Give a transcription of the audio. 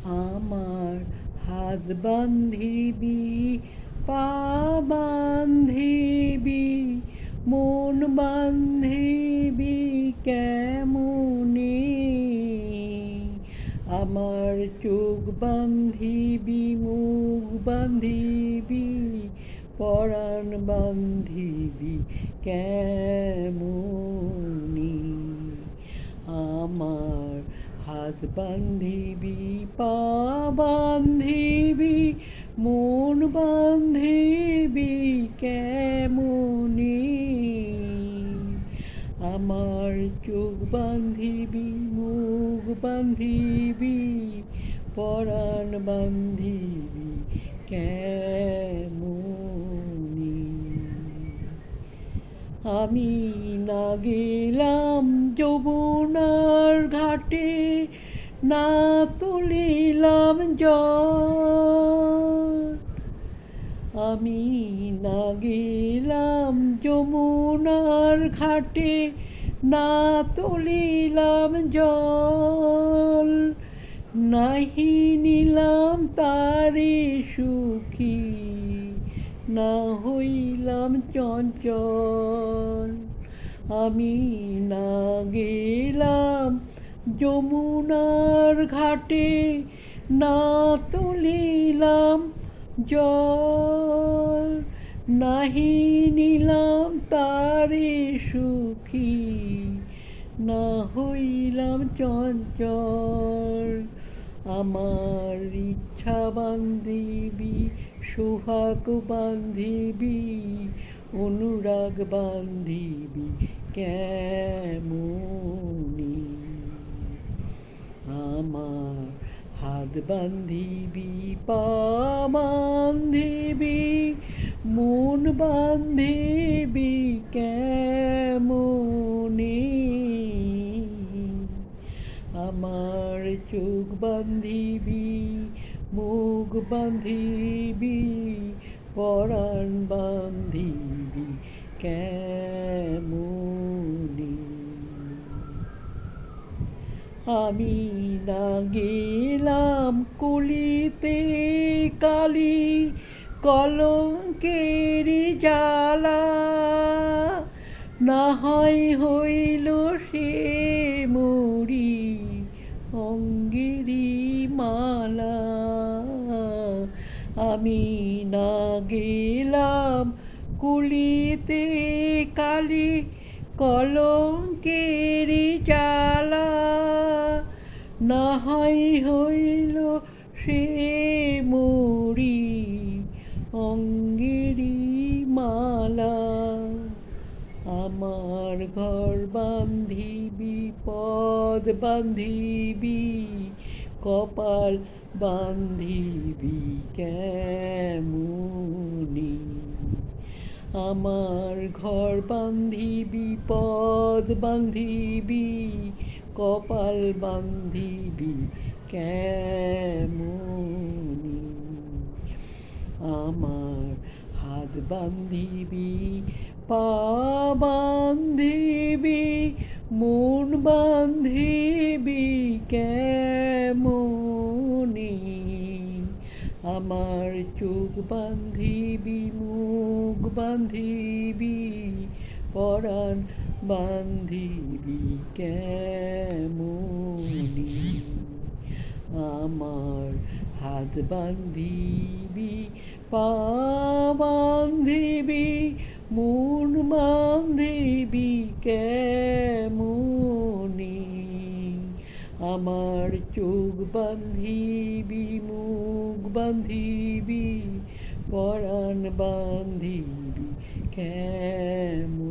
আমার হাত বান্ধিবি, পা বান্ধিবি, মন বান্ধিবি কেমনে? আমার চোখ বান্ধিবি, মুখ বান্ধিবি, পরাণ বান্ধিবি কেমনে? আমার হাত বান্ধিবি, পা বান্ধিবি, মন বান্ধিবি কেমনে? আমার চোখ বান্ধিবি, মুখ বান্ধিবি, পরাণ বান্ধিবি কেমনে? আমি না গেলাম যমুনার ঘাটে, না তুলিলাম জল। আমি না গেলাম যমুনার ঘাটে, না তুলিলাম জল। নাহি নিলাম তারে সুখী, না হইলাম চঞ্চল। আমি না গেলাম যমুনার ঘাটে, না তুলিলাম জল। নাহি নিলাম তারে সুখী, না হইলাম চঞ্চল। আমার ইচ্ছা বান্ধিবি, সোহাগ বান্ধিবি, অনুরাগ বান্ধিবি কেমনে? আমার হাত বান্ধিবি, পা বান্ধিবি, মন বান্ধিবি কেমনে? আমার চোখ বান্ধিবি, মুখ বান্ধিবি, পরাণ বান্ধিবি কেমনে? আমি না গেলাম কলিতে কালি, কলঙ্কের জ্বালা। না হয় হইল সে মরি অঙ্গেরি মালা। আমি না গেলাম কলিতে কালি, কলঙ্কের জ্বালা। না হয় হইল সে মরি অঙ্গেরি মালা। আমার ঘর বান্ধিবি, পদ বান্ধিবি, কপাল বান্ধিবি কেমনে? আমার ঘর বান্ধিবি, পদ বান্ধিবি, কপাল বান্ধিবি কেমনে? আমার হাত বান্ধিবি, পা বান্ধিবি, মন বান্ধিবি কেমনে? আমার চোখ বান্ধিবি, মুখ বান্ধিবি, পরাণ বান্ধিবি কেমনে? আমার হাত বান্ধিবি, পা বান্ধিবি, মন বান্ধিবি কেমনে? আমার চোখ বান্ধিবি, মুখ বান্ধিবি, পরাণ বান্ধিবি কেমনে?